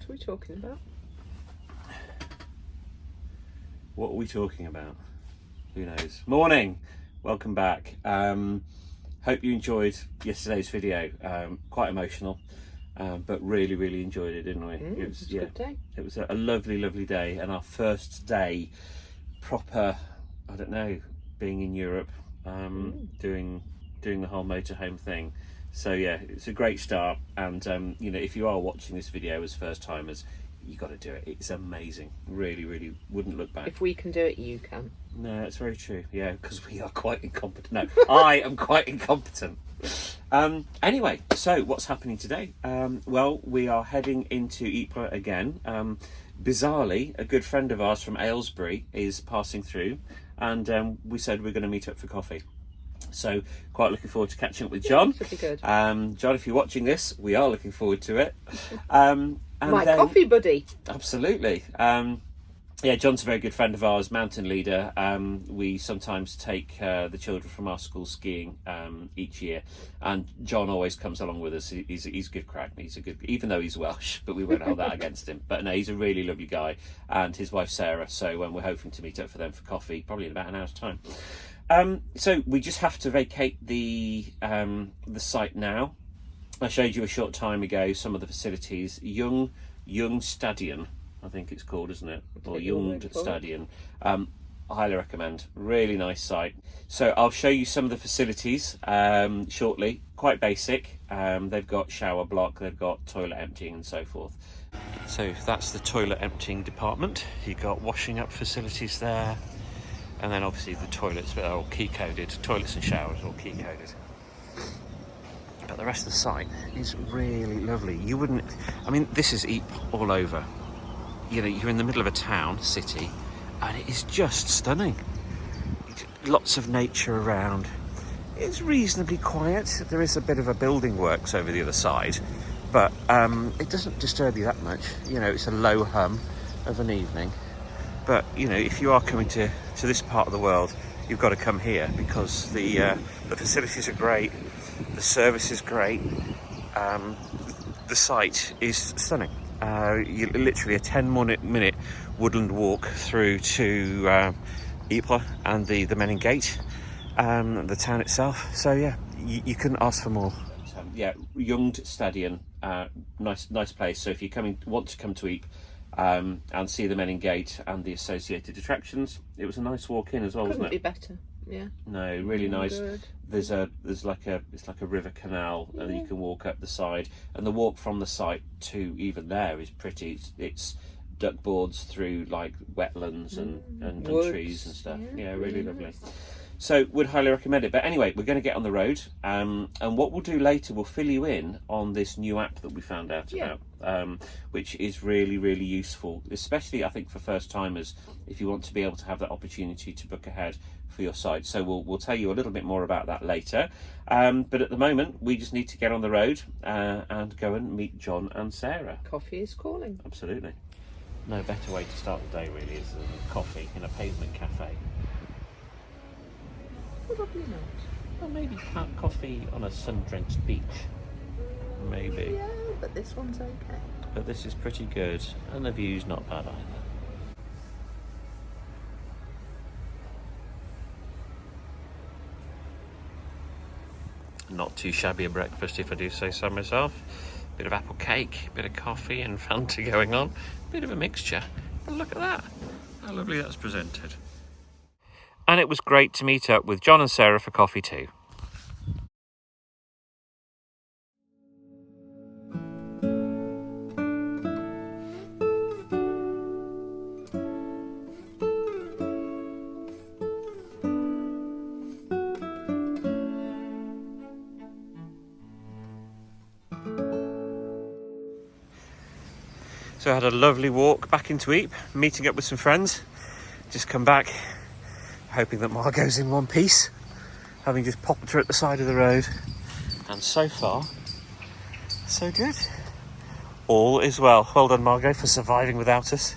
What are we talking about? What are we talking about? Who knows? Morning! Welcome back. Hope you enjoyed yesterday's video. Quite emotional, but really enjoyed it, didn't we? It was a good day. It was a lovely day, and our first day proper, I don't know, being in Europe, doing the whole motorhome thing. So yeah, it's a great start, and you know, if you are watching this video as first timers, you got to do it. It's amazing. Really wouldn't look back. If we can do it, you can. No, that's very true. Yeah, because we are quite incompetent. No, I am quite incompetent. Anyway, so what's happening today? Well, we are heading into Ypres again. Bizarrely, a good friend of ours from Aylesbury is passing through, and we said we're going to meet up for coffee. So quite looking forward to catching up with John. Should be good. John, if you're watching this, we are looking forward to it. My coffee buddy. Absolutely. Yeah, John's a very good friend of ours, mountain leader. We sometimes take the children from our school skiing each year, and John always comes along with us. He's good crack. He's a good, even though he's Welsh, but we won't hold that against him. But no, he's a really lovely guy, and his wife Sarah. So we're hoping to meet up for them for coffee, probably in about an hour's time. So we just have to vacate the site now. I showed you a short time ago some of the facilities. Young Stadion, I think it's called, isn't it? Or Young Stadion. I highly recommend. Really nice site. So I'll show you some of the facilities shortly. Quite basic. They've got shower block, they've got toilet emptying and so forth. So that's the toilet emptying department. You've got washing up facilities there. And then obviously the toilets are all key coded. Toilets and showers are all key coded. But the rest of the site is really lovely. You wouldn't, I mean, this is Ypres all over. You know, you're in the middle of a town, city, and it is just stunning. Lots of nature around. It's reasonably quiet. There is a bit of a building works over the other side, but it doesn't disturb you that much. You know, it's a low hum of an evening. But, you know, if you are coming to this part of the world, you've got to come here because the facilities are great, the service is great, the site is stunning. You literally a 10-minute woodland walk through to Ypres and the Menin Gate, the town itself. So yeah, you couldn't ask for more. Yeah, Young Stadion, nice place. So if you want to come to Ypres, and see the Menin Gate and the associated attractions, it was a nice walk in as well, wasn't it? Couldn't be better. Yeah. No, really nice. Good. It's like a river canal, and you can walk up the side, and the walk from the site to even there is pretty. It's duck boards through like wetlands and trees and stuff. Yeah, really lovely. Nice. So would highly recommend it. But anyway, we're going to get on the road, and what we'll do later, we'll fill you in on this new app that we found out about, which is really useful, especially I think for first timers, if you want to be able to have that opportunity to book ahead for your site. So we'll tell you a little bit more about that later. But at the moment, we just need to get on the road and go and meet John and Sarah. Coffee is calling. Absolutely. No better way to start the day really is than coffee in a pavement cafe. Probably not. Or maybe coffee on a sun-drenched beach. Maybe. Yeah, but this one's okay. But this is pretty good, and the view's not bad either. Not too shabby a breakfast, if I do say so myself. Bit of apple cake, bit of coffee and Fanta going on. Bit of a mixture. But look at that. How lovely that's presented. And it was great to meet up with John and Sarah for coffee too. So I had a lovely walk back into Ypres, meeting up with some friends. Just come back, hoping that Margot's in one piece, having just popped her at the side of the road. And so far, so good. All is well. Well done, Margot, for surviving without us.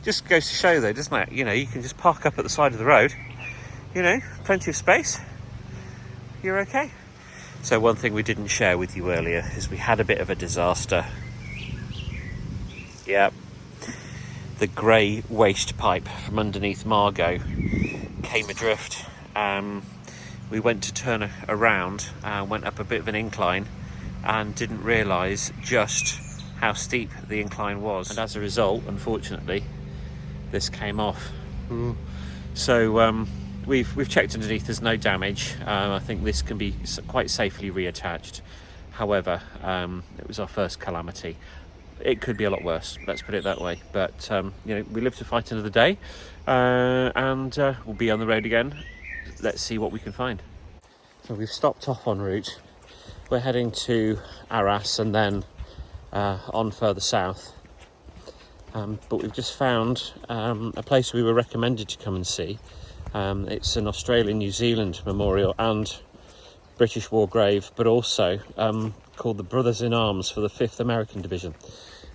Just goes to show though, doesn't it? You know, you can just park up at the side of the road. You know, plenty of space. You're okay. So one thing we didn't share with you earlier is we had a bit of a disaster. Yeah. The grey waste pipe from underneath Margot came adrift. We went to turn around, went up a bit of an incline and didn't realise just how steep the incline was. And as a result, unfortunately, this came off. So we've checked underneath, there's no damage. I think this can be quite safely reattached. However, it was our first calamity. It could be a lot worse, let's put it that way. But we live to fight another day, and we'll be on the road again. Let's see what we can find. So we've stopped off en route. We're heading to Arras and then on further south. But we've just found a place we were recommended to come and see. It's an Australian-New Zealand memorial and British war grave, but also called the Brothers in Arms for the 5th American Division.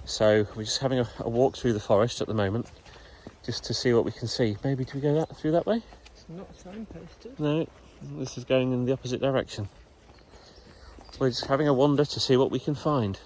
So we're just having a walk through the forest at the moment, just to see what we can see. Maybe do we go through that way? It's not signposted. No, this is going in the opposite direction. We're just having a wander to see what we can find.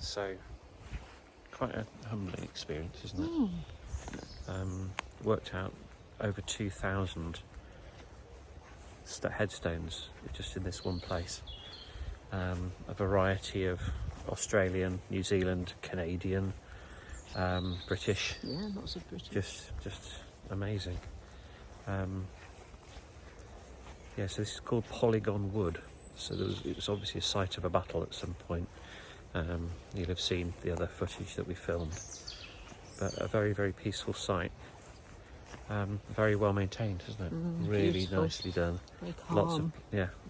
So, quite a humbling experience, isn't it? Worked out over 2,000 headstones just in this one place. A variety of Australian, New Zealand, Canadian, British. Yeah, lots of British. Just amazing. So this is called Polygon Wood. So it was obviously a site of a battle at some point. You'll have seen the other footage that we filmed, but a very, very peaceful site. Very well maintained, isn't it? Really beautiful. Nicely done. Very calm.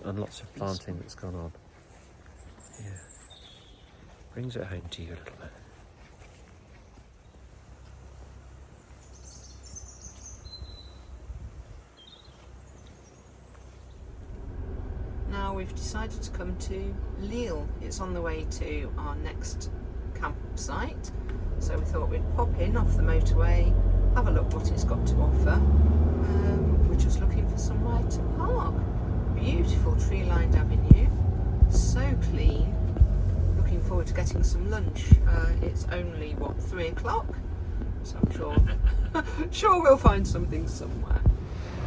Lots of planting that's gone on. Yeah, brings it home to you a little bit. Now we've decided to come to Lille. It's on the way to our next campsite, so we thought we'd pop in off the motorway, have a look what it's got to offer. We're just looking for somewhere to park. Beautiful tree-lined avenue, so clean. Looking forward to getting some lunch. It's only 3 o'clock, so I'm sure Sure, we'll find something somewhere.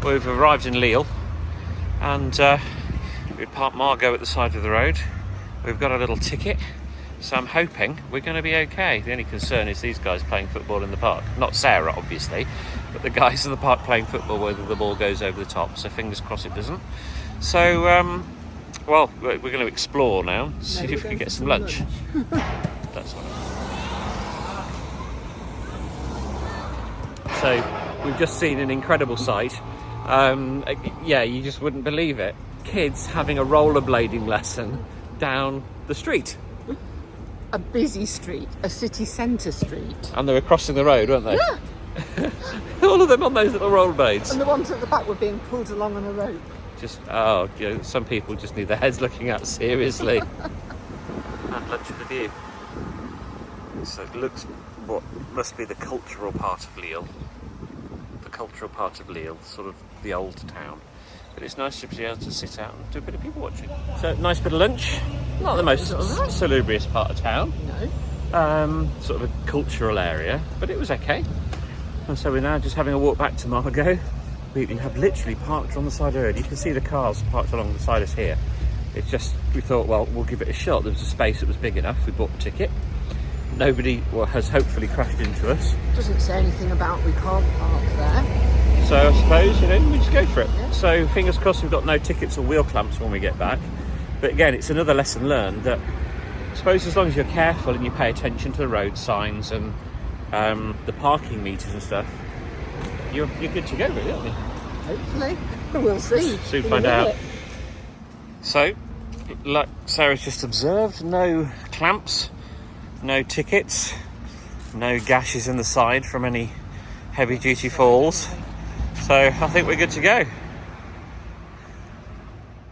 We've arrived in Lille, and we parked Margot at the side of the road. We've got a little ticket, so I'm hoping we're going to be okay. The only concern is these guys playing football in the park. Not Sarah, obviously, but the guys in the park playing football, whether the ball goes over the top, so fingers crossed it doesn't. So, well, we're going to explore now, see if we can get some lunch. That's what. So, we've just seen an incredible sight. Yeah, you just wouldn't believe it. Kids having a rollerblading lesson down the street. A busy street, a city centre street. And they were crossing the road, weren't they? Yeah. All of them on those little rollerblades. And the ones at the back were being pulled along on a rope. Just, oh, you know, some people just need their heads looking at, seriously. And lunch with the view. So it looks what must be the cultural part of Lille. The cultural part of Lille, sort of the old town. But it's nice to be able to sit out and do a bit of people watching. So, nice bit of lunch. Not the most salubrious part of town. No. Sort of a cultural area, but it was okay. And so we're now just having a walk back to Margot. We have literally parked on the side of the road. You can see the cars parked along the side of us here. It's just, we thought, well, we'll give it a shot. There was a space that was big enough. We bought the ticket. Nobody has hopefully crashed into us. Doesn't say anything about we can't park there. So I suppose, you know, we just go for it. Yeah. So fingers crossed we've got no tickets or wheel clamps when we get back. But again, it's another lesson learned that I suppose as long as you're careful and you pay attention to the road signs and the parking meters and stuff, you're good to go, really, aren't you? Hopefully. We'll see. Soon find out. So, like Sarah's just observed, no clamps, no tickets, no gashes in the side from any heavy duty falls. So I think we're good to go.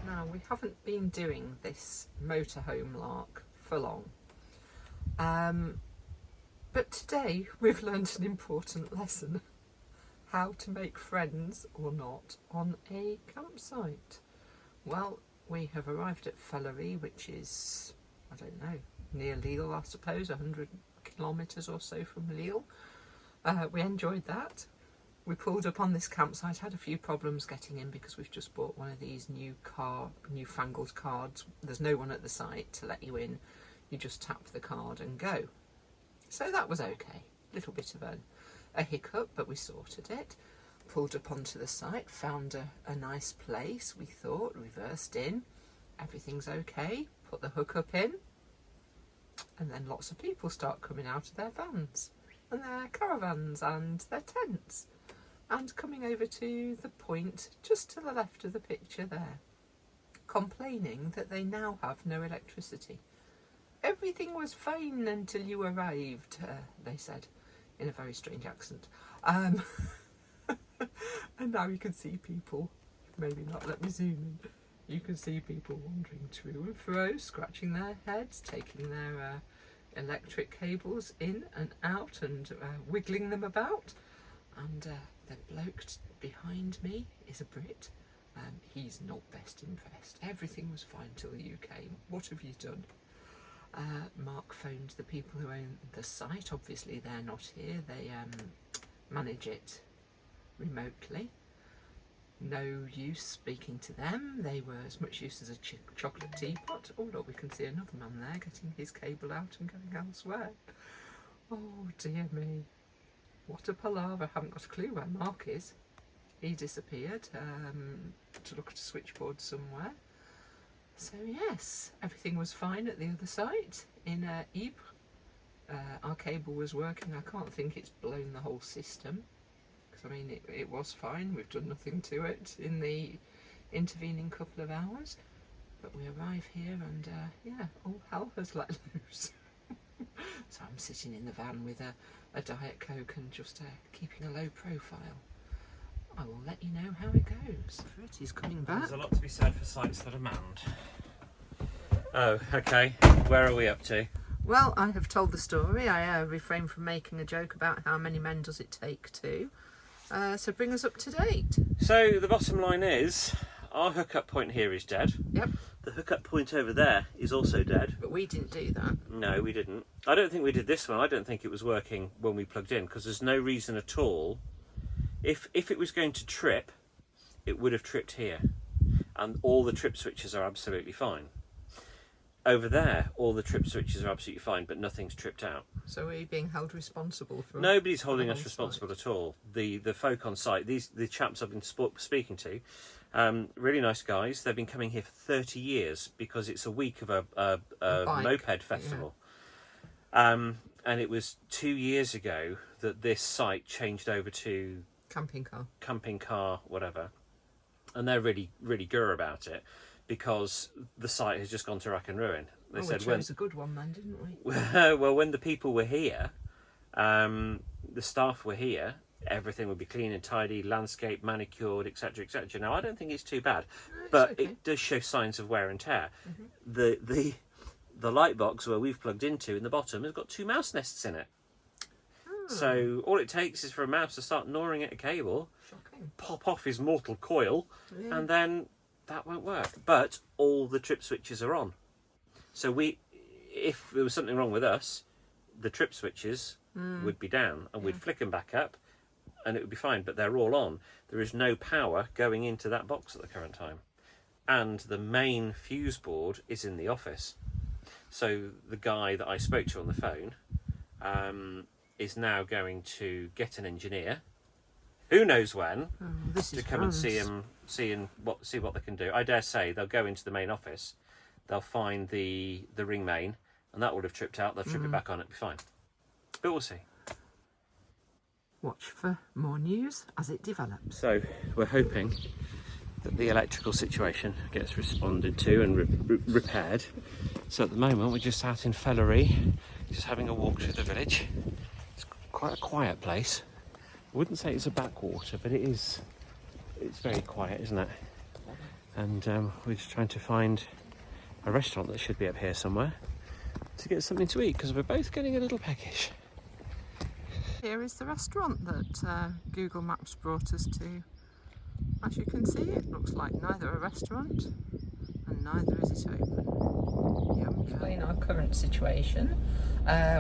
Now, we haven't been doing this motorhome lark for long. But today we've learnt an important lesson. How to make friends or not on a campsite. Well, we have arrived at Felleries, which is, I don't know, near Lille, I suppose, 100 kilometres or so from Lille. We enjoyed that. We pulled up on this campsite, had a few problems getting in because we've just bought one of these newfangled cards. There's no one at the site to let you in. You just tap the card and go. So that was okay. A little bit of a hiccup, but we sorted it. Pulled up onto the site, found a nice place, we thought, reversed in. Everything's okay. Put the hookup in. And then lots of people start coming out of their vans and their caravans and their tents and coming over to the point just to the left of the picture there, complaining that they now have no electricity. Everything was fine until you arrived, they said, in a very strange accent. And now you can see people, maybe not, let me zoom in. You can see people wandering to and fro, scratching their heads, taking their electric cables in and out and wiggling them about. And the bloke behind me is a Brit. He's not best impressed. Everything was fine till you came. What have you done? Mark phoned the people who own the site. Obviously they're not here. They manage it remotely. No use speaking to them. They were as much use as a chocolate teapot. Oh look, we can see another man there getting his cable out and going elsewhere. Oh dear me. What a palaver. I haven't got a clue where Mark is. He disappeared to look at a switchboard somewhere. So yes, everything was fine at the other site in Ypres. Our cable was working. I can't think it's blown the whole system. I mean, it was fine. We've done nothing to it in the intervening couple of hours. But we arrive here and, yeah, all hell has let loose. So I'm sitting in the van with a Diet Coke and just keeping a low profile. I will let you know how it goes. He's coming back. There's a lot to be said for sites that are manned. Oh, okay. Where are we up to? Well, I have told the story. I refrained from making a joke about how many men does it take to. So bring us up to date. So the bottom line is, our hookup point here is dead. Yep. The hookup point over there is also dead. But we didn't do that. No, we didn't. I don't think we did this one. I don't think it was working when we plugged in because there's no reason at all If it was going to trip, it would have tripped here, and all the trip switches are absolutely fine. Over there, all the trip switches are absolutely fine, but nothing's tripped out. So are you being held responsible for? Nobody's holding us whole responsible site? at all. The folk on site, the chaps I've been speaking to, really nice guys. They've been coming here for 30 years because it's a week of a bike, moped festival. And it was 2 years ago that this site changed over to Camping car. whatever, and they're really gur about it because the site has just gone to rack and ruin. They said we chose a good one then, didn't we? well, when the people were here, the staff were here, everything would be clean and tidy, landscape, manicured, etc, etc. Now I don't think it's too bad, but okay. it does show signs of wear and tear. The light box where we've plugged into in the bottom has got 2 mouse nests in it. So all it takes is for a mouse to start gnawing at a cable, Shocking. pop off his mortal coil, and then that won't work. But all the trip switches are on. So if there was something wrong with us, the trip switches would be down, and we'd flick them back up, and it would be fine. But they're all on. There is no power going into that box at the current time. And the main fuse board is in the office. So the guy that I spoke to on the phone is now going to get an engineer, who knows when, to come and see what they can do. I dare say they'll go into the main office, they'll find the ring main, and that would have tripped out. They'll trip it back on, it'll be fine. But we'll see. Watch for more news as it develops. So we're hoping that the electrical situation gets responded to and repaired. So at the moment we're just out in Felleries, just having a walk through the village. It's quite a quiet place. I wouldn't say it's a backwater, but it's very quiet, isn't it? And we're just trying to find a restaurant that should be up here somewhere to get something to eat, because we're both getting a little peckish. Here is the restaurant that Google Maps brought us to. As you can see, it looks like neither a restaurant and neither is it open. Yum. Explain our current situation.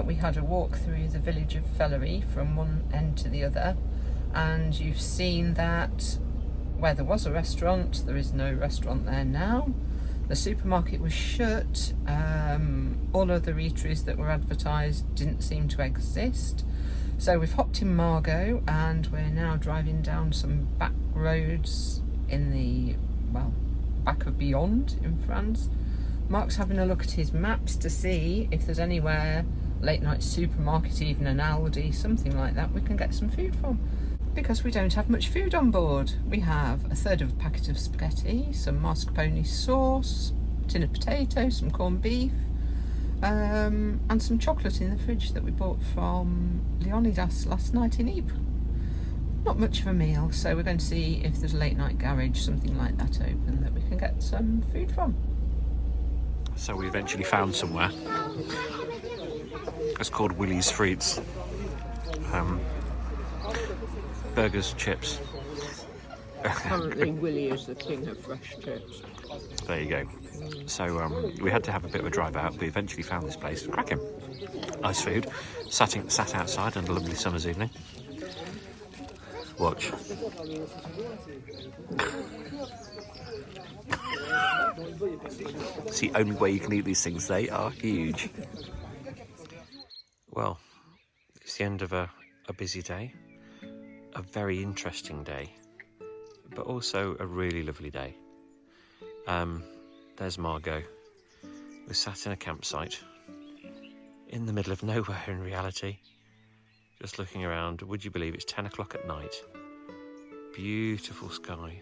We had a walk through the village of Felleries from one end to the other, and you've seen that where there was a restaurant, there is no restaurant there now. The supermarket was shut. All other eateries that were advertised didn't seem to exist. So we've hopped in Margot and we're now driving down some back roads in the, back of beyond in France. Mark's having a look at his maps to see if there's anywhere, late night supermarket, even an Aldi, something like that, we can get some food from. Because we don't have much food on board. We have a third of a packet of spaghetti, some mascarpone sauce, a tin of potatoes, some corned beef, and some chocolate in the fridge that we bought from Leonidas last night in Ypres. Not much of a meal, so we're going to see if there's a late night garage, something like that open, that we can get some food from. So we eventually found somewhere. It's called Willie's Frites. Burgers, chips. Apparently Willie is the king of fresh chips. There you go. So we had to have a bit of a drive out, but we eventually found this place. Cracking. Nice food. Sat outside on a lovely summer's evening. Watch. It's the only way you can eat these things. They are huge. Well, it's the end of a busy day. A very interesting day, but also a really lovely day. There's Margot. We're sat in a campsite in the middle of nowhere in reality, just looking around. Would you believe it's 10 o'clock at night? Beautiful sky.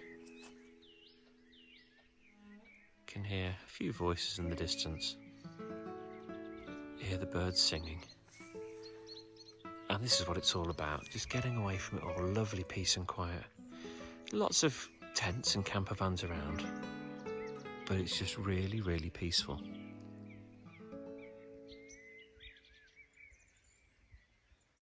Can hear a few voices in the distance. Hear the birds singing. And this is what it's all about, just getting away from it all, lovely peace and quiet. Lots of tents and camper vans around, but it's just really, really peaceful.